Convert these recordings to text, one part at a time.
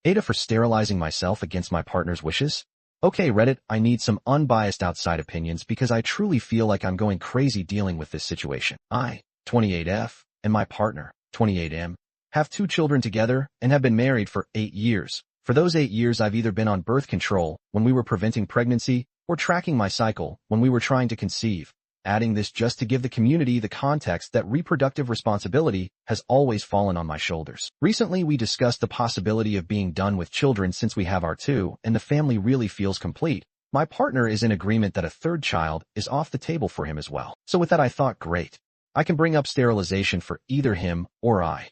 AITA for sterilizing myself against my partner's wishes? Okay, Reddit, I need some unbiased outside opinions because I truly feel like I'm going crazy dealing with this situation. I, 28F, and my partner, 28M, have 2 children together and have been married for 8 years. For those 8 years, I've either been on birth control when we were preventing pregnancy or tracking my cycle when we were trying to conceive. Adding this just to give the community the context that reproductive responsibility has always fallen on my shoulders. Recently, we discussed the possibility of being done with children since we have our 2, and the family really feels complete. My partner is in agreement that a 3rd child is off the table for him as well. So with that, I thought, great. I can bring up sterilization for either him or I.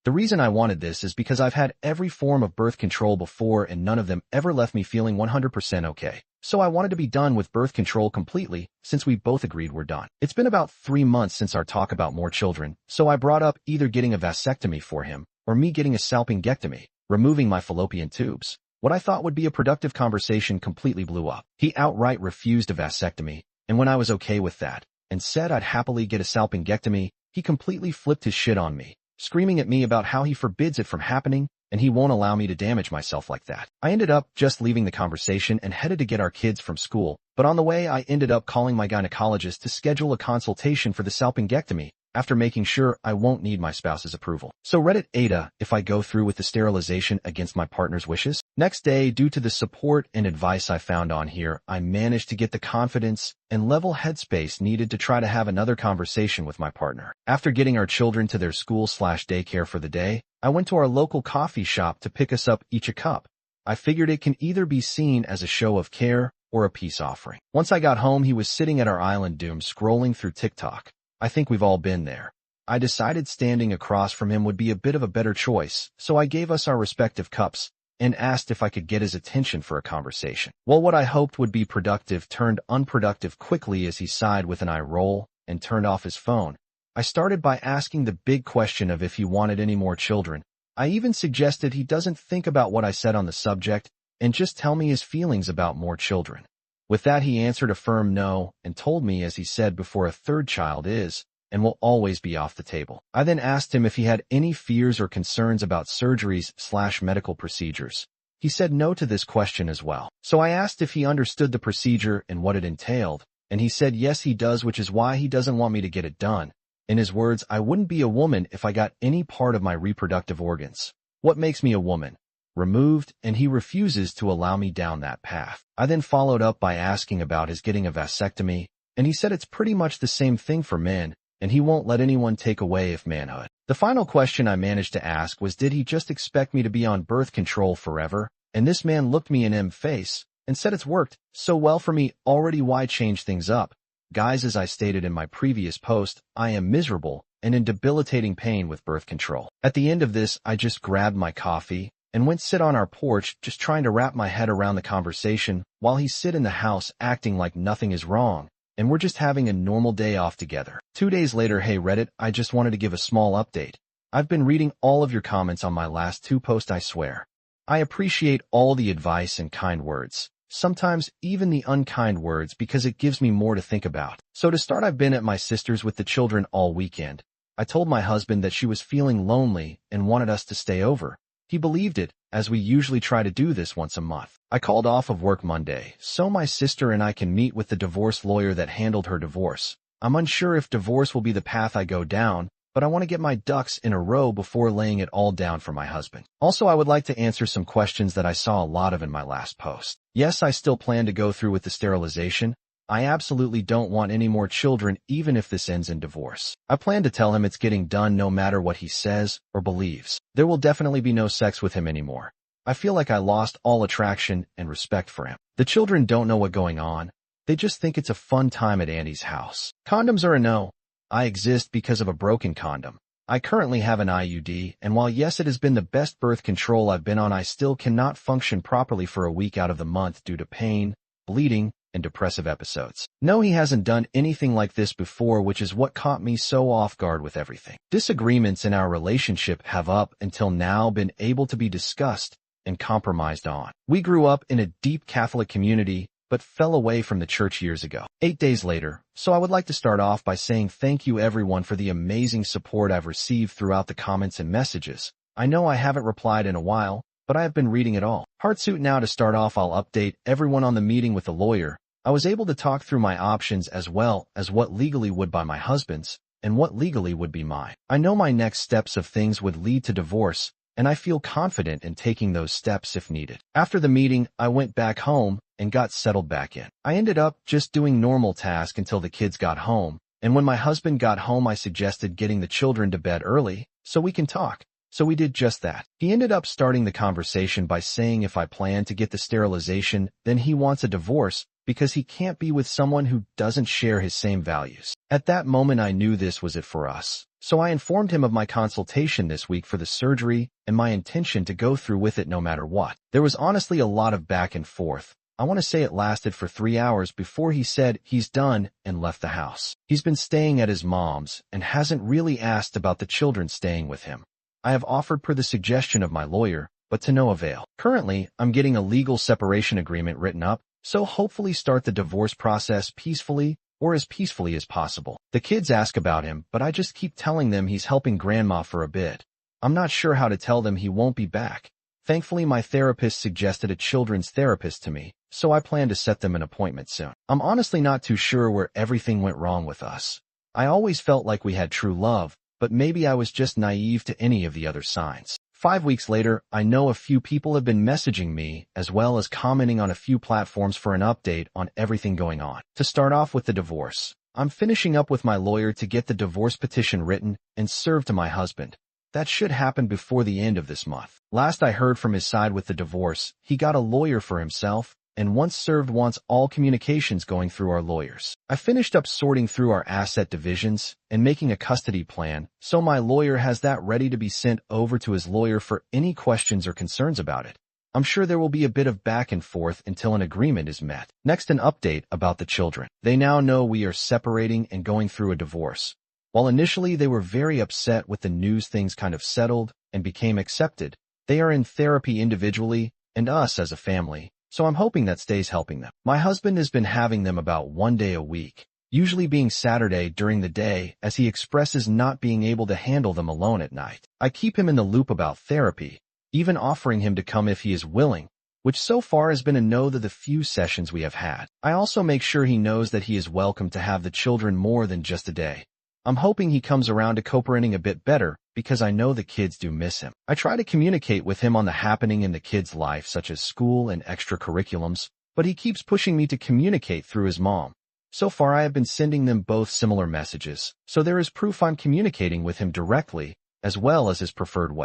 The reason I wanted this is because I've had every form of birth control before and none of them ever left me feeling 100% okay. So I wanted to be done with birth control completely since we both agreed we're done. It's been about 3 months since our talk about more children, so I brought up either getting a vasectomy for him or me getting a salpingectomy, removing my fallopian tubes. What I thought would be a productive conversation completely blew up. He outright refused a vasectomy, and when I was okay with that and said I'd happily get a salpingectomy, he completely flipped his shit on me, screaming at me about how he forbids it from happening and he won't allow me to damage myself like that. I ended up just leaving the conversation and headed to get our kids from school, but on the way I ended up calling my gynecologist to schedule a consultation for the salpingectomy after making sure I won't need my spouse's approval. So Reddit AITA if I go through with the sterilization against my partner's wishes? Next day, due to the support and advice I found on here, I managed to get the confidence and level headspace needed to try to have another conversation with my partner. After getting our children to their school/daycare for the day, I went to our local coffee shop to pick us up each a cup. I figured it can either be seen as a show of care or a peace offering. Once I got home, he was sitting at our island doom scrolling through TikTok. I think we've all been there. I decided standing across from him would be a bit of a better choice, so I gave us our respective cups and asked if I could get his attention for a conversation. Well, what I hoped would be productive turned unproductive quickly as he sighed with an eye roll and turned off his phone. I started by asking the big question of if he wanted any more children. I even suggested he doesn't think about what I said on the subject and just tell me his feelings about more children. With that, he answered a firm no and told me, as he said before, a 3rd child is and will always be off the table. I then asked him if he had any fears or concerns about surgeries/medical procedures. He said no to this question as well. So I asked if he understood the procedure and what it entailed, and he said yes he does, which is why he doesn't want me to get it done. In his words, I wouldn't be a woman if I got any part of my reproductive organs. What makes me a woman? Removed, and he refuses to allow me down that path. I then followed up by asking about his getting a vasectomy, and he said it's pretty much the same thing for men, and he won't let anyone take away if manhood. The final question I managed to ask was, did he just expect me to be on birth control forever? And this man looked me in the face and said it's worked so well for me already, why change things up? Guys, as I stated in my previous post, I am miserable and in debilitating pain with birth control. At the end of this, I just grabbed my coffee and went sit on our porch, just trying to wrap my head around the conversation while he sit in the house acting like nothing is wrong, and we're just having a normal day off together. 2 days later, hey Reddit, I just wanted to give a small update. I've been reading all of your comments on my last 2 posts, I swear. I appreciate all the advice and kind words, sometimes even the unkind words, because it gives me more to think about. So to start, I've been at my sister's with the children all weekend. I told my husband that she was feeling lonely and wanted us to stay over. He believed it, as we usually try to do this once a month. I called off of work Monday, so my sister and I can meet with the divorce lawyer that handled her divorce. I'm unsure if divorce will be the path I go down, but I want to get my ducks in a row before laying it all down for my husband. Also, I would like to answer some questions that I saw a lot of in my last post. Yes, I still plan to go through with the sterilization. I absolutely don't want any more children, even if this ends in divorce. I plan to tell him it's getting done no matter what he says or believes. There will definitely be no sex with him anymore. I feel like I lost all attraction and respect for him. The children don't know what's going on. They just think it's a fun time at Andy's house. Condoms are a no. I exist because of a broken condom. I currently have an IUD, and while yes, it has been the best birth control I've been on, I still cannot function properly for a week out of the month due to pain, bleeding, and depressive episodes. No, he hasn't done anything like this before, which is what caught me so off guard with everything. Disagreements in our relationship have up until now been able to be discussed and compromised on. We grew up in a deep Catholic community, but fell away from the church years ago. 8 days later, so I would like to start off by saying thank you everyone for the amazing support I've received throughout the comments and messages. I know I haven't replied in a while, but I have been reading it all. Heartsuit. Now to start off, I'll update everyone on the meeting with the lawyer. I was able to talk through my options as well as what legally would be my husband's and what legally would be mine. I know my next steps of things would lead to divorce, and I feel confident in taking those steps if needed. After the meeting, I went back home and got settled back in. I ended up just doing normal tasks until the kids got home, and when my husband got home, I suggested getting the children to bed early so we can talk. So we did just that. He ended up starting the conversation by saying if I plan to get the sterilization, then he wants a divorce because he can't be with someone who doesn't share his same values. At that moment, I knew this was it for us. So I informed him of my consultation this week for the surgery and my intention to go through with it no matter what. There was honestly a lot of back and forth. I want to say it lasted for 3 hours before he said he's done and left the house. He's been staying at his mom's and hasn't really asked about the children staying with him. I have offered per the suggestion of my lawyer, but to no avail. Currently, I'm getting a legal separation agreement written up, so hopefully start the divorce process peacefully or as peacefully as possible. The kids ask about him, but I just keep telling them he's helping grandma for a bit. I'm not sure how to tell them he won't be back. Thankfully, my therapist suggested a children's therapist to me, so I plan to set them an appointment soon. I'm honestly not too sure where everything went wrong with us. I always felt like we had true love, but maybe I was just naive to any of the other signs. 5 weeks later, I know a few people have been messaging me as well as commenting on a few platforms for an update on everything going on. To start off with the divorce, I'm finishing up with my lawyer to get the divorce petition written and served to my husband. That should happen before the end of this month. Last I heard from his side with the divorce, he got a lawyer for himself, and once served wants all communications going through our lawyers. I finished up sorting through our asset divisions and making a custody plan, so my lawyer has that ready to be sent over to his lawyer for any questions or concerns about it. I'm sure there will be a bit of back and forth until an agreement is met. Next, an update about the children. They now know we are separating and going through a divorce. While initially they were very upset with the news, things kind of settled and became accepted. They are in therapy individually and us as a family, so I'm hoping that stays helping them. My husband has been having them about 1 day a week, usually being Saturday during the day, as he expresses not being able to handle them alone at night. I keep him in the loop about therapy, even offering him to come if he is willing, which so far has been a no to the few sessions we have had. I also make sure he knows that he is welcome to have the children more than just a day. I'm hoping he comes around to co-parenting a bit better because I know the kids do miss him. I try to communicate with him on the happening in the kids' life, such as school and extracurriculums, but he keeps pushing me to communicate through his mom. So far, I have been sending them both similar messages, so there is proof I'm communicating with him directly as well as his preferred way.